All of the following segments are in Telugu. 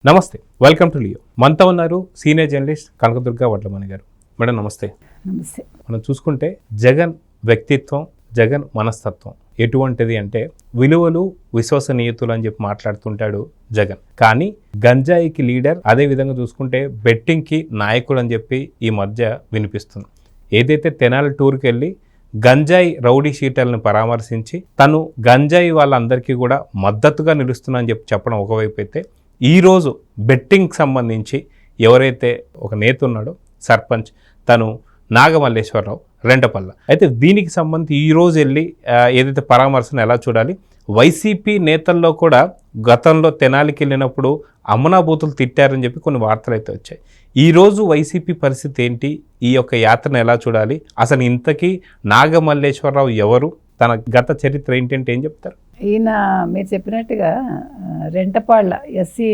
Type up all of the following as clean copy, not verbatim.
నమస్తే, వెల్కమ్ టు లియో. మనతో ఉన్నారు సీనియర్ జర్నలిస్ట్ కనకదుర్గ వడ్లమణి గారు. మేడం నమస్తే. నమస్తే. మనం చూసుకుంటే జగన్ వ్యక్తిత్వం, జగన్ మనస్తత్వం ఎటువంటిది అంటే విలువలు, విశ్వసనీయతలు అని చెప్పి మాట్లాడుతుంటాడు జగన్. కానీ గంజాయికి లీడర్, అదే విధంగా చూసుకుంటే బెట్టింగ్కి నాయకుడు అని చెప్పి ఈ మధ్య వినిపిస్తుంది. ఏదైతే తెనాలి టూర్కి వెళ్ళి గంజాయి రౌడీ షీటర్లను పరామర్శించి తను గంజాయి వాళ్ళందరికీ కూడా మద్దతుగా నిలుస్తున్నా అని చెప్పి చెప్పడం ఒకవైపు అయితే, ఈరోజు బెట్టింగ్కి సంబంధించి ఎవరైతే ఒక నేత ఉన్నాడో సర్పంచ్, తను నాగమల్లేశ్వరరావు రెంటపల్ల. అయితే దీనికి సంబంధించి ఈరోజు వెళ్ళి ఏదైతే పరామర్శను ఎలా చూడాలి, వైసీపీ నేతల్లో కూడా గతంలో తెనాలికి వెళ్ళినప్పుడు అమనాభూతులు తిట్టారని చెప్పి కొన్ని వార్తలు అయితే వచ్చాయి. ఈరోజు వైసీపీ పరిస్థితి ఏంటి, ఈ యొక్క యాత్రను ఎలా చూడాలి, అసలు ఇంతకీ నాగమల్లేశ్వరరావు ఎవరు, తన గత చరిత్ర ఏంటంటే ఏం చెప్తారు? ఈయన మీరు చెప్పినట్టుగా రెంటపాళ్ళ ఎస్సీ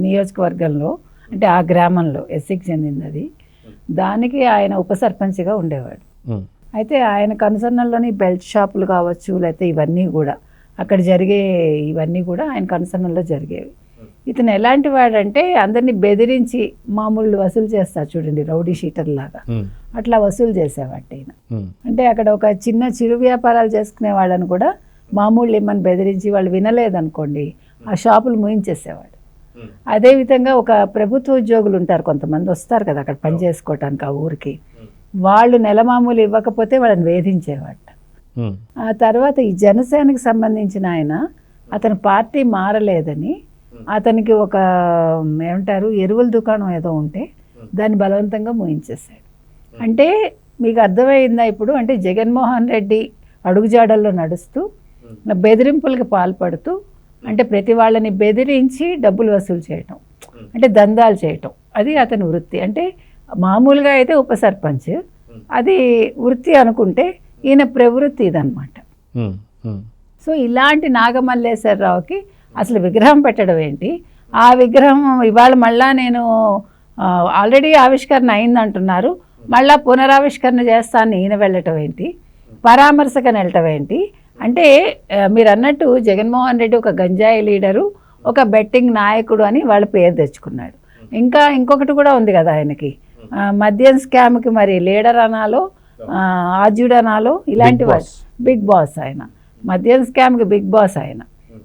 నియోజకవర్గంలో, అంటే ఆ గ్రామంలో ఎస్సీకి చెందింది అది, దానికి ఆయన ఉప సర్పంచ్గా ఉండేవాడు. అయితే ఆయన కన్సర్నల్లోని బెల్ట్ షాపులు కావచ్చు, లేకపోతే ఇవన్నీ కూడా అక్కడ ఇవన్నీ కూడా ఆయన కన్సర్నల్లో జరిగేవి. ఇతను ఎలాంటి వాడంటే అందరినీ బెదిరించి మామూలు వసూలు చేస్తారు చూడండి, రౌడీ షీటర్ లాగా అట్లా వసూలు చేసేవాడు ఈయన. అంటే అక్కడ ఒక చిన్న చిరు వ్యాపారాలు చేసుకునే వాళ్ళని కూడా మామూలు ఏమని బెదిరించి వాళ్ళు వినలేదనుకోండి ఆ షాపులు మూయించేసేవాడు. అదేవిధంగా ఒక ప్రభుత్వ ఉద్యోగులు ఉంటారు, కొంతమంది వస్తారు కదా అక్కడ పని చేసుకోవటానికి ఆ ఊరికి, వాళ్ళు నెల మామూలు ఇవ్వకపోతే వాళ్ళని వేధించేవాడు. ఆ తర్వాత ఈ జనసేనకి సంబంధించిన ఆయన, అతని పార్టీ మారలేదని అతనికి ఒక ఏమంటారు ఎరువుల దుకాణం ఏదో ఉంటే దాన్ని బలవంతంగా మూయించేశాడు. అంటే మీకు అర్థమైందా ఇప్పుడు? అంటే జగన్మోహన్ రెడ్డి అడుగుజాడల్లో నడుస్తూ బెదిరింపులకు పాల్పడుతూ, అంటే ప్రతి వాళ్ళని బెదిరించి డబ్బులు వసూలు చేయటం, అంటే దందాలు చేయటం, అది అతని వృత్తి. అంటే మామూలుగా అయితే ఉప సర్పంచ్, అది వృత్తి అనుకుంటే ఈయన ప్రవృత్తి ఇదన్నమాట. సో ఇలాంటి నాగమల్లేశ్వరరావుకి అసలు విగ్రహం పెట్టడం ఏంటి? ఆ విగ్రహం ఇవాళ మళ్ళా నేను ఆల్రెడీ ఆవిష్కరణ అయిందంటున్నారు, మళ్ళా పునరావిష్కరణ చేస్తాను ఈయన వెళ్ళటం ఏంటి? పరామర్శకని వెళ్ళటం ఏంటి? అంటే మీరు అన్నట్టు జగన్మోహన్ రెడ్డి ఒక గంజాయి లీడరు, ఒక బెట్టింగ్ నాయకుడు అని వాళ్ళ పేరు తెచ్చుకున్నాడు. ఇంకా ఇంకొకటి కూడా ఉంది కదా ఆయనకి, మద్యం స్కామ్కి మరి లీడర్ అనాలో ఆద్యుడు అనాలో, ఇలాంటి వాళ్ళు బిగ్ బాస్ ఆయన, మద్యం స్కామ్కి బిగ్ బాస్ ఆయన.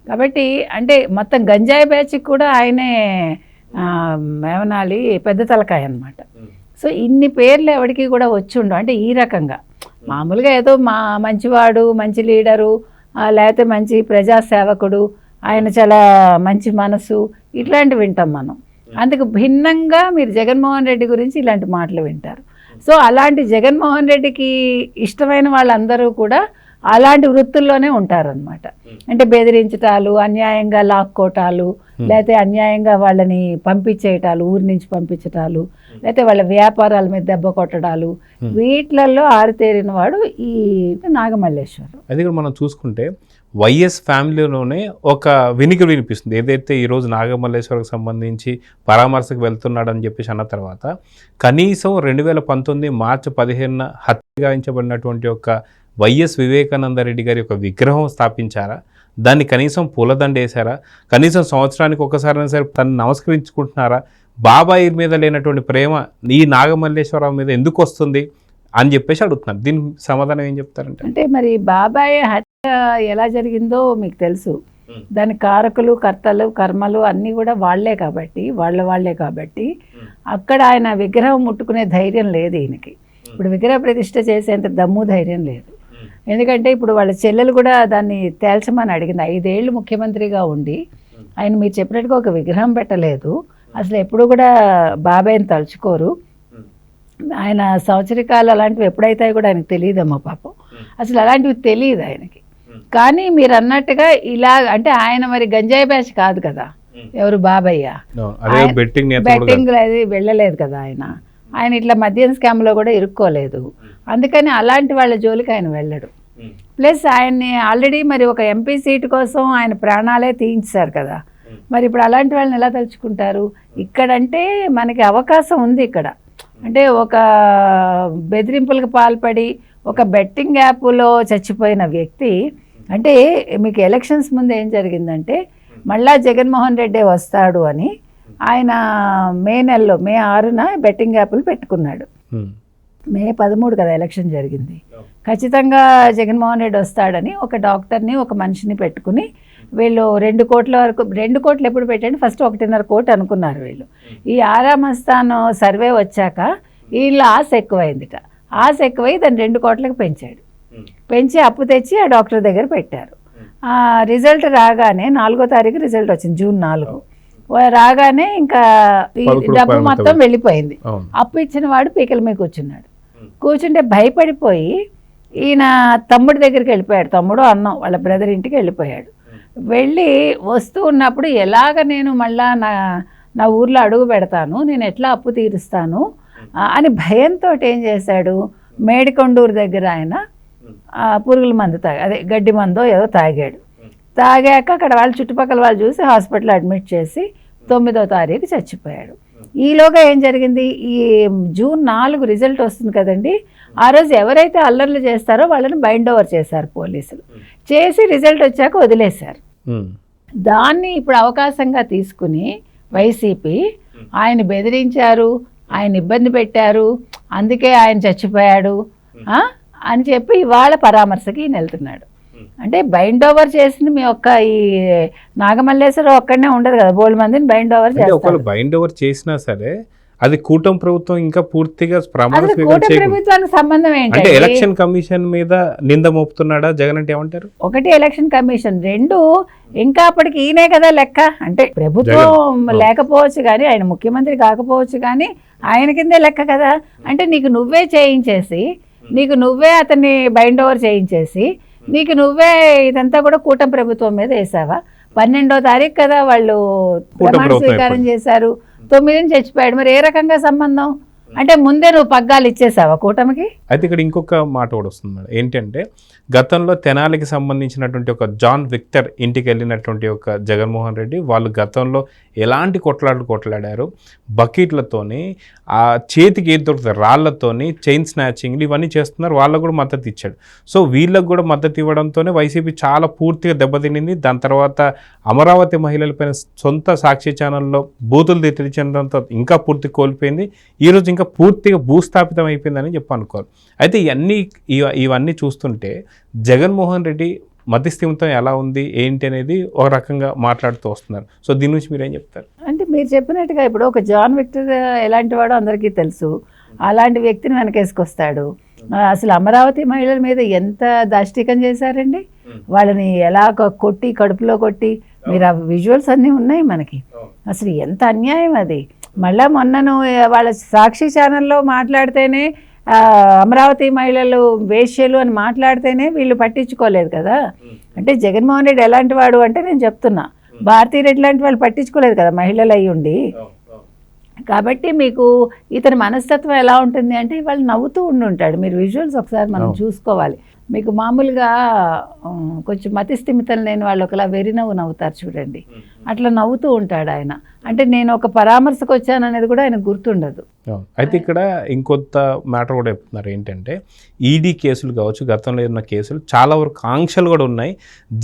కాబట్టి అంటే మొత్తం గంజాయి బ్యాచ్కి కూడా ఆయనే ఏమనాలి పెద్ద తలకాయ అన్నమాట. సో ఇన్ని పేర్లు ఎవరికి కూడా వచ్చి ఉండవు. అంటే ఈ రకంగా మామూలుగా ఏదో మంచివాడు, మంచి లీడరు, లేకపోతే మంచి ప్రజాసేవకుడు, ఆయన చాలా మంచి మనసు, ఇట్లాంటివి వింటాం మనం. అందుకు భిన్నంగా మీరు జగన్మోహన్ రెడ్డి గురించి ఇలాంటి మాటలు వింటారు. సో అలాంటి జగన్మోహన్ రెడ్డికి ఇష్టమైన వాళ్ళందరూ కూడా అలాంటి వృత్తుల్లోనే ఉంటారనమాట. అంటే బెదిరించటాలు, అన్యాయంగా లాక్కోటాలు, లేకపోతే అన్యాయంగా వాళ్ళని పంపించేయటాలు, ఊరి నుంచి పంపించటాలు, లేకపోతే వాళ్ళ వ్యాపారాల మీద దెబ్బ కొట్టడాలు, వీటిలలో ఆరితేరిన వాడు ఈ నాగమల్లేశ్వరరావు. అది కూడా మనం చూసుకుంటే వైఎస్ ఫ్యామిలీలోనే ఒక వినికిడి వినిపిస్తుంది. ఏదైతే ఈరోజు నాగమల్లేశ్వరకు సంబంధించి పరామర్శకు వెళ్తున్నాడని చెప్పేసి అన్న తర్వాత, కనీసం 2019 మార్చి 15 హత్యగాయించబడినటువంటి ఒక వైఎస్ వివేకానంద రెడ్డి గారి యొక్క విగ్రహం స్థాపించారా? దాన్ని కనీసం పూలదండ వేశారా? కనీసం సంవత్సరానికి ఒకసారైనా సరే తను నమస్కరించుకుంటున్నారా? బాబాయి మీద లేనటువంటి ప్రేమ ఈ నాగమల్లేశ్వరరావు మీద ఎందుకు వస్తుంది అని చెప్పేసి అడుగుతున్నారు. దీనికి సమాధానం ఏం చెప్తారంటే, అంటే మరి బాబాయ్ హత్య ఎలా జరిగిందో మీకు తెలుసు. దాని కారకులు, కర్తలు, కర్మలు అన్నీ కూడా వాళ్లే కాబట్టి అక్కడ ఆయన విగ్రహం ముట్టుకునే ధైర్యం లేదు ఈయనకి. ఇప్పుడు విగ్రహ ప్రతిష్ఠ చేసేంత దమ్ము ధైర్యం లేదు. ఎందుకంటే ఇప్పుడు వాళ్ళ చెల్లెలు కూడా దాన్ని తేల్చమని అడిగింది. 5 ఏళ్ళు ముఖ్యమంత్రిగా ఉండి ఆయన మీరు చెప్పినట్టుగా ఒక విగ్రహం పెట్టలేదు, అసలు ఎప్పుడు కూడా బాబాయ్ని తలుచుకోరు, ఆయన సంవత్సరికాలు అలాంటివి ఎప్పుడైతాయో కూడా ఆయనకు తెలియదమ్మా పాపం, అసలు అలాంటివి తెలియదు ఆయనకి. కానీ మీరు అన్నట్టుగా ఇలా అంటే ఆయన మరి గంజాయి బ్యాచ్ కాదు కదా, ఎవరు బాబయ్య, బెట్టింగ్ అది వెళ్ళలేదు కదా ఆయన ఇట్లా మద్యం స్కామ్లో కూడా ఇరుక్కోలేదు. అందుకని అలాంటి వాళ్ళ జోలికి ఆయన వెళ్ళడు. ప్లస్ ఆయన్ని ఆల్రెడీ మరి ఒక ఎంపీ సీటు కోసం ఆయన ప్రాణాలే తీయించారు కదా, మరి ఇప్పుడు అలాంటి వాళ్ళని ఎలా తలుచుకుంటారు? ఇక్కడంటే మనకి అవకాశం ఉంది ఇక్కడ. అంటే ఒక బెదిరింపులకు పాల్పడి ఒక బెట్టింగ్ యాప్లో చచ్చిపోయిన వ్యక్తి, అంటే మీకు ఎలక్షన్స్ ముందు ఏం జరిగిందంటే మళ్ళా జగన్మోహన్ రెడ్డి వస్తాడు అని ఆయన మే 6న బెట్టింగ్ యాప్లు పెట్టుకున్నాడు. మే 13 కదా ఎలక్షన్ జరిగింది. ఖచ్చితంగా జగన్మోహన్ రెడ్డి వస్తాడని ఒక డాక్టర్ని ఒక మనిషిని పెట్టుకుని వీళ్ళు 2 కోట్ల వరకు, 2 కోట్లు ఎప్పుడు పెట్టండి, ఫస్ట్ 1.5 కోటి అనుకున్నారు వీళ్ళు. ఈ ఆరామస్థానం సర్వే వచ్చాక వీళ్ళ ఆశ ఎక్కువైందిట. ఆశ ఎక్కువై దాన్ని 2 కోట్లకు పెంచాడు. పెంచి అప్పు తెచ్చి ఆ డాక్టర్ దగ్గర పెట్టారు. రిజల్ట్ రాగానే 4వ తారీఖు రిజల్ట్ వచ్చింది, జూన్ 4. రాగానే ఇంకా డబ్బు మొత్తం వెళ్ళిపోయింది. అప్పు ఇచ్చిన వాడు పీకల మీద కూర్చున్నాడు. కూర్చుంటే భయపడిపోయి ఈయన తమ్ముడి దగ్గరికి వెళ్ళిపోయాడు. తమ్ముడు అన్నం వాళ్ళ బ్రదర్ ఇంటికి వెళ్ళిపోయాడు. వెళ్ళి వస్తూ ఉన్నప్పుడు ఎలాగ నేను మళ్ళా నా ఊర్లో అడుగు పెడతాను, నేను ఎట్లా అప్పు తీరుస్తాను అని భయంతో ఏం చేశాడు, మేడికొండూరు దగ్గర ఆయన పురుగుల మందు అదే గడ్డి మందో ఏదో తాగాడు. తాగాక అక్కడ వాళ్ళు చుట్టుపక్కల వాళ్ళు చూసి హాస్పిటల్ అడ్మిట్ చేసి 9వ తారీఖు చచ్చిపోయాడు. ఈలోగా ఏం జరిగింది, ఈ జూన్ 4 రిజల్ట్ వస్తుంది కదండి, ఆ రోజు ఎవరైతే అల్లర్లు చేస్తారో వాళ్ళని బైండ్ ఓవర్ చేశారు పోలీసులు. చేసి రిజల్ట్ వచ్చాక వదిలేశారు. దాన్ని ఇప్పుడు అవకాశంగా తీసుకుని వైసీపీ ఆయన బెదిరించారు, ఆయన ఇబ్బంది పెట్టారు, అందుకే ఆయన చచ్చిపోయాడు అని చెప్పి ఇవాళ పరామర్శకి ఈయన వెళ్తున్నాడు. అంటే బైండ్ ఓవర్ చేసింది మీ ఒక్క ఈ నాగమల్లేశ్వరరావు ఒక్కడనే ఉండదు కదా, బోల్డ్ మందిని బైండ్ ఓవర్ చేస్తారు. బైండ్ ఓవర్ చేసినా సరే అది కూటమి ప్రభుత్వం ఇంకా పూర్తిగా ప్రభుత్వానికి సంబంధం ఏంటి, అంటే ఎలక్షన్ కమిషన్ మీద నింద మోపుతున్నాడా జగన్ అంటే ఏమంటారు? ఒకటి ఎలక్షన్ కమిషన్, 2 ఇంకా అప్పటికి ఈయనే కదా లెక్క. అంటే ప్రభుత్వం లేకపోవచ్చు కానీ, ఆయన ముఖ్యమంత్రి కాకపోవచ్చు కానీ ఆయన కిందే లెక్క కదా. అంటే నీకు నువ్వే చేయించేసి, నీకు నువ్వే అతన్ని బైండ్ ఓవర్ చేయించేసి, నీకు నువ్వే ఇదంతా కూడా కూటమి ప్రభుత్వం మీద వేసావా? 12వ తారీఖు కదా వాళ్ళు ప్రమాణ స్వీకారం చేశారు, 9ని చచ్చిపోయాడు. మరి ఏ రకంగా సంబంధం? అంటే ముందే నువ్వు పగ్గాలు ఇచ్చేసావా కూటమికి? అయితే ఇక్కడ ఇంకొక మాట కూడా వస్తుంది మేడం, ఏంటంటే గతంలో తెనాలికి సంబంధించినటువంటి ఒక జాన్ విక్టర్ ఇంటికి వెళ్ళినటువంటి ఒక జగన్మోహన్ రెడ్డి వాళ్ళు గతంలో ఎలాంటి కొట్లాడారు, బకెట్లతోని ఆ చేతికి ఏది దొరుకుతుంది రాళ్లతోని చైన్ స్నాచింగ్లు ఇవన్నీ చేస్తున్నారు, వాళ్ళకు కూడా మద్దతు ఇచ్చాడు. సో వీళ్ళకు కూడా మద్దతు ఇవ్వడంతోనే వైసీపీ చాలా పూర్తిగా దెబ్బతినింది. దాని తర్వాత అమరావతి మహిళలపైన సొంత సాక్షి ఛానల్లో బూతులు తెచ్చిందంతో ఇంకా పూర్తి కోల్పోయింది. ఈరోజు ఇంకా పూర్తిగా భూస్థాపితం అయిపోయిందని చెప్పి అనుకోవాలి. అయితే ఇవన్నీ చూస్తుంటే జగన్మోహన్ రెడ్డి మధ్యస్థిమితం ఎలా ఉంది ఏంటి అనేది ఒక రకంగా మాట్లాడుతూ వస్తున్నారు. సో దీని నుంచి మీరు ఏం చెప్తారు? అంటే మీరు చెప్పినట్టుగా ఇప్పుడు ఒక జాన్ విక్టర్ ఎలాంటి వాడో అందరికీ తెలుసు. అలాంటి వ్యక్తిని వెనకేసుకొస్తాడు. అసలు అమరావతి మహిళల మీద ఎంత దాష్టికం చేశారండి, వాళ్ళని ఎలా కొట్టి కడుపులో కొట్టి, మీరు ఆ విజువల్స్ అన్నీ ఉన్నాయి మనకి. అసలు ఎంత అన్యాయం అది. మళ్ళా మొన్నను వాళ్ళ సాక్షి ఛానల్లో మాట్లాడితేనే అమరావతి మహిళలు వేశ్యలు అని మాట్లాడితేనే వీళ్ళు పట్టించుకోలేదు కదా. అంటే జగన్మోహన్ రెడ్డి ఎలాంటి వాడు అంటే నేను చెప్తున్నా, భారతీ రెడ్డి లాంటి వాళ్ళు పట్టించుకోలేదు కదా మహిళలు అయ్యి ఉండి. కాబట్టి మీకు ఇతని మనస్తత్వం ఎలా ఉంటుంది అంటే వాళ్ళు నవ్వుతూ ఉంటాడు. మీరు విజువల్స్ ఒకసారి మనం చూసుకోవాలి. మీకు మామూలుగా కొంచెం మతిస్థిమితం లేని వాళ్ళు ఒకలా వెరినవ్వు నవ్వుతారు చూడండి, అట్లా నవ్వుతూ ఉంటాడు ఆయన. అంటే నేను ఒక పరామర్శకు వచ్చాను అనేది కూడా ఆయన గుర్తుండదు. అయితే ఇక్కడ ఇంకొంత మ్యాటర్ కూడా చెప్తున్నారు, ఏంటంటే ఈడీ కేసులు కావచ్చు, గతంలో ఏదైనా కేసులు చాలా వరకు ఆంక్షలు కూడా ఉన్నాయి.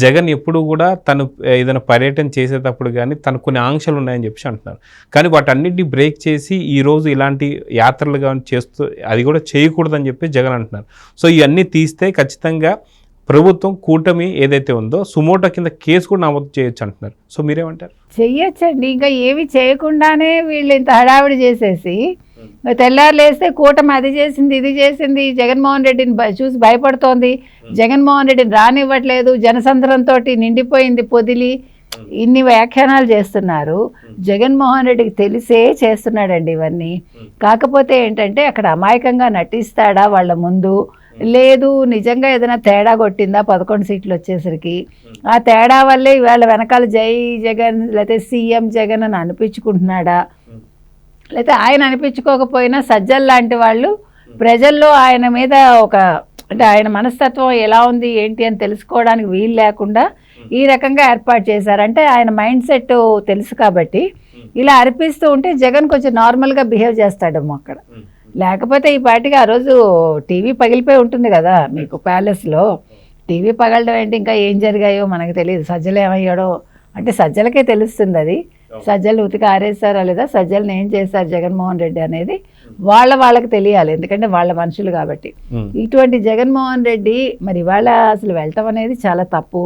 జగన్ ఎప్పుడు కూడా తను ఏదైనా పర్యటన చేసేటప్పుడు కానీ తనకు కొన్ని ఆంక్షలు ఉన్నాయని చెప్పి అంటున్నారు. కానీ వాటన్నిటిని బ్రేక్ చేసి ఈరోజు ఇలాంటి యాత్రలు కానీ చేస్తూ అది కూడా చేయకూడదని చెప్పి జగన్ అంటున్నారు. సో ఇవన్నీ తీస్తే ఖచ్చితంగా ప్రభుత్వం కూటమి ఏదైతే ఉందో సుమోటో కింద కేసు కూడా నమోదు చేయొచ్చు అంటున్నారు. సో మీరేమంటారు? చెయ్యొచ్చండి. ఇంకా ఏమి చేయకుండానే వీళ్ళు ఇంత హడావిడి చేసేసి తెల్లారులేస్తే కూటమి అది చేసింది ఇది చేసింది, జగన్మోహన్ రెడ్డిని చూసి భయపడుతోంది, జగన్మోహన్ రెడ్డిని రానివ్వట్లేదు, జనసంద్రంతో నిండిపోయింది పొదిలి, ఇన్ని వ్యాఖ్యానాలు చేస్తున్నారు. జగన్మోహన్ రెడ్డికి తెలిసే చేస్తున్నాడండి ఇవన్నీ. కాకపోతే ఏంటంటే అక్కడ అమాయకంగా నటిస్తాడా వాళ్ళ ముందు, లేదు నిజంగా ఏదైనా తేడా కొట్టిందా 11 సీట్లు వచ్చేసరికి, ఆ తేడా వల్లే ఇవాళ వెనకాల జై జగన్ లేకపోతే సీఎం జగన్ అని అనిపించుకుంటున్నాడా, లేకపోతే ఆయన అనిపించుకోకపోయినా సజ్జల్ లాంటి వాళ్ళు ప్రజల్లో ఆయన మీద ఒక అంటే ఆయన మనస్తత్వం ఎలా ఉంది ఏంటి అని తెలుసుకోవడానికి వీలు లేకుండా ఈ రకంగా ఏర్పాటు చేశారంటే ఆయన మైండ్ సెట్ తెలుసు కాబట్టి ఇలా అర్పిస్తూ ఉంటే జగన్ కొంచెం నార్మల్గా బిహేవ్ చేస్తాడేమో అక్కడ. లేకపోతే ఈ పార్టీకి ఆ రోజు టీవీ పగిలిపోయి ఉంటుంది కదా మీకు ప్యాలెస్లో. టీవీ పగలడం ఏంటి, ఇంకా ఏం జరిగాయో మనకు తెలియదు, సజ్జలు ఏమయ్యాడో అంటే సజ్జలకే తెలుస్తుంది అది. సజ్జలు ఉతికి ఆరేస్తారా లేదా, సజ్జలను ఏం చేశారు జగన్మోహన్ రెడ్డి అనేది వాళ్ళకి తెలియాలి, ఎందుకంటే వాళ్ళ మనుషులు కాబట్టి. ఇటువంటి జగన్మోహన్ రెడ్డి మరి ఇవాళ అసలు వెళ్ళటం అనేది చాలా తప్పు.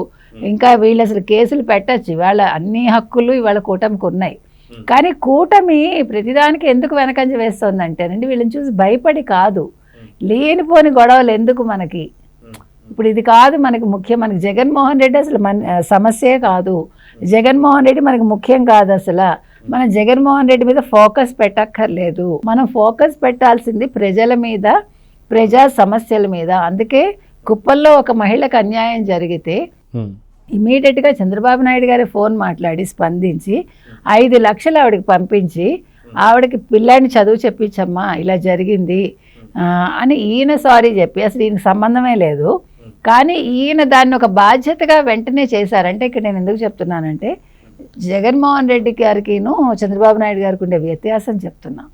ఇంకా వీళ్ళు అసలు కేసులు పెట్టచ్చు, ఇవాళ అన్ని హక్కులు ఇవాళ కూటమికి ఉన్నాయి. కానీ కూటమి ప్రతిదానికి ఎందుకు వెనకంజ వేస్తుందంటేనండి వీళ్ళని చూసి భయపడి కాదు, లేనిపోని గొడవలు ఎందుకు మనకి. ఇప్పుడు ఇది కాదు మనకి ముఖ్యం, మనకి జగన్మోహన్ రెడ్డి అసలు సమస్యే కాదు, జగన్మోహన్ రెడ్డి మనకి ముఖ్యం కాదు. అసలు మనం జగన్మోహన్ రెడ్డి మీద ఫోకస్ పెట్టక్కర్లేదు, మనం ఫోకస్ పెట్టాల్సింది ప్రజల మీద, ప్రజా సమస్యల మీద. అందుకే కుప్పల్లో ఒక మహిళకు అన్యాయం జరిగితే ఇమీడియట్గా చంద్రబాబు నాయుడు గారి ఫోన్ మాట్లాడి స్పందించి 5 లక్షలు ఆవిడకి పంపించి ఆవిడకి పిల్లాడిని చదువు చెప్పించమ్మా ఇలా జరిగింది అని ఈయన సారీ చెప్పి, అసలు ఈయనకి సంబంధమే లేదు, కానీ ఈయన దాన్ని ఒక బాధ్యతగా వెంటనే చేశారంటే ఇక్కడ నేను ఎందుకు చెప్తున్నానంటే జగన్మోహన్ రెడ్డి గారికిను చంద్రబాబు నాయుడు గారికి ఉండే వ్యత్యాసం చెప్తున్నా.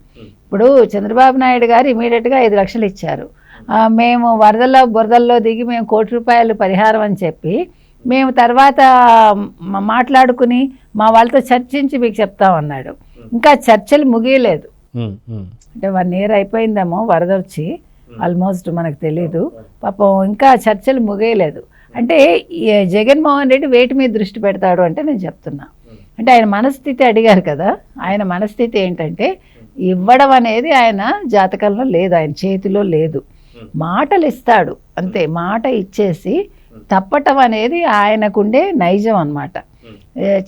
ఇప్పుడు చంద్రబాబు నాయుడు గారు ఇమీడియట్గా 5 లక్షలు ఇచ్చారు, మేము వరదల్లో బురదల్లో దిగి మేము 1 కోటి రూపాయలు పరిహారం అని చెప్పి మేము తర్వాత మాట్లాడుకుని మా వాళ్ళతో చర్చించి మీకు చెప్తామన్నాడు. ఇంకా చర్చలు ముగియలేదు, అంటే 1 year అయిపోయిందేమో వరద వచ్చి, ఆల్మోస్ట్ మనకు తెలీదు పాపం, ఇంకా చర్చలు ముగియలేదు. అంటే జగన్మోహన్ రెడ్డి వేటి మీద దృష్టి పెడతాడు అంటే నేను చెప్తున్నా, అంటే ఆయన మనస్థితి అడిగారు కదా, ఆయన మనస్థితి ఏంటంటే ఇవ్వడం అనేది ఆయన జాతకంలో లేదు, ఆయన చేతిలో లేదు. మాటలు ఇస్తాడు అంతే, మాట ఇచ్చేసి తప్పటం అనేది ఆయనకుండే నైజం అన్నమాట.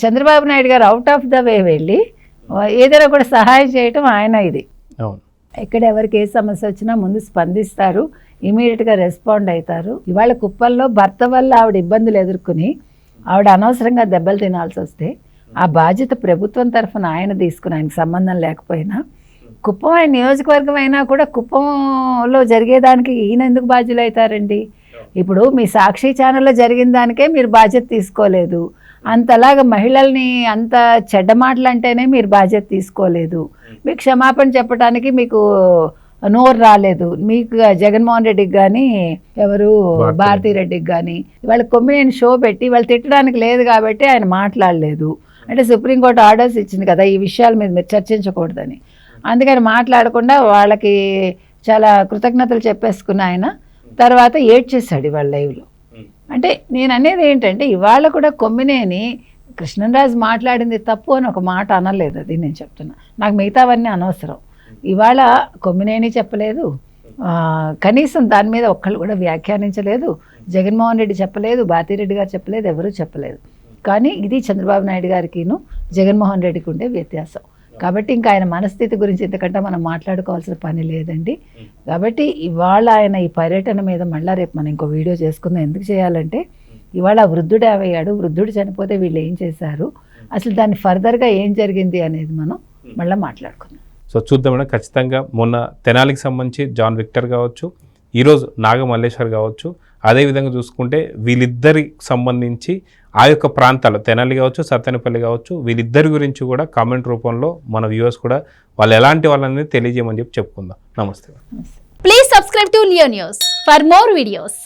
చంద్రబాబు నాయుడు గారు అవుట్ ఆఫ్ ద వే వెళ్ళి ఏదైనా కూడా సహాయం చేయటం ఆయన ఇది. ఎక్కడ ఎవరికి ఏ సమస్య వచ్చినా ముందు స్పందిస్తారు, ఇమీడియట్గా రెస్పాండ్ అవుతారు. ఇవాళ కుప్పల్లో భర్త వల్ల ఆవిడ ఇబ్బందులు ఎదుర్కొని ఆవిడ అనవసరంగా దెబ్బలు తినాల్సి వస్తే ఆ బాధ్యత ప్రభుత్వం తరఫున ఆయన తీసుకుని, ఆయనకు సంబంధం లేకపోయినా, కుప్పం ఆయన నియోజకవర్గం అయినా కూడా కుప్పంలో జరిగేదానికి ఈయన ఎందుకు బాధ్యులు అవుతారండి? ఇప్పుడు మీ సాక్షి ఛానల్లో జరిగిన దానికే మీరు బాధ్యత తీసుకోలేదు, అంతలాగా మహిళల్ని అంత చెడ్డ మాటలు అంటేనే మీరు బాధ్యత తీసుకోలేదు, మీకు క్షమాపణ చెప్పడానికి మీకు నోరు రాలేదు. మీకు జగన్మోహన్ రెడ్డికి కానీ ఎవరు భారతీరెడ్డికి కానీ ఇవాళ కొమ్మినేని షో పెట్టి వాళ్ళు తిట్టడానికి లేదు కాబట్టి ఆయన మాట్లాడలేదు. అంటే సుప్రీంకోర్టు ఆర్డర్స్ ఇచ్చింది కదా ఈ విషయాల మీద మీరు చర్చించకూడదని, అందుకని మాట్లాడకుండా వాళ్ళకి చాలా కృతజ్ఞతలు చెప్పేసుకున్న ఆయన తర్వాత ఏడ్చేశాడు ఇవాళ లైవ్లో. అంటే నేను అనేది ఏంటంటే ఇవాళ కూడా కొమ్మినేని కృష్ణరాజు మాట్లాడింది తప్పు అని ఒక మాట అనలేదు, అది నేను చెప్తున్నా. నాకు మిగతావన్నీ అనవసరం. ఇవాళ కొమ్మినేని చెప్పలేదు, కనీసం దాని మీద ఒక్కళ్ళు కూడా వ్యాఖ్యానించలేదు, జగన్మోహన్ రెడ్డి చెప్పలేదు, భారతీరెడ్డి గారు చెప్పలేదు, ఎవరూ చెప్పలేదు. కానీ ఇది చంద్రబాబు నాయుడు గారికిను జగన్మోహన్ రెడ్డికి ఉండే వ్యత్యాసం. కాబట్టి ఇంకా ఆయన మనస్థితి గురించి ఇంతకంటే మనం మాట్లాడుకోవాల్సిన పని లేదండి. కాబట్టి ఇవాళ ఆయన ఈ పర్యటన మీద మళ్ళీ రేపు మనం ఇంకో వీడియో చేసుకుందాం. ఎందుకు చేయాలంటే ఇవాళ వృద్ధుడు అయ్యాడు, వృద్ధుడు చనిపోతే వీళ్ళు ఏం చేశారు, అసలు దాన్ని ఫర్దర్గా ఏం జరిగింది అనేది మనం మళ్ళీ మాట్లాడుకుందాం. సో చూద్దాం మేడం. ఖచ్చితంగా మొన్న తెనాలికి సంబంధించి జాన్ విక్టర్ కావచ్చు, ఈరోజు నాగమల్లేశ్వర్ కావచ్చు, అదేవిధంగా చూసుకుంటే వీళ్ళిద్దరికి సంబంధించి ఆ యొక్క ప్రాంతాలు తెనాలి కావచ్చు, సత్తెనపల్లి కావచ్చు, వీళ్ళిద్దరి గురించి కూడా కామెంట్ రూపంలో మన వ్యూవర్స్ కూడా వాళ్ళు ఎలాంటి వాళ్ళని తెలియజేయమని చెప్పుకుందాం. నమస్తే. Please subscribe to Leo news for more videos.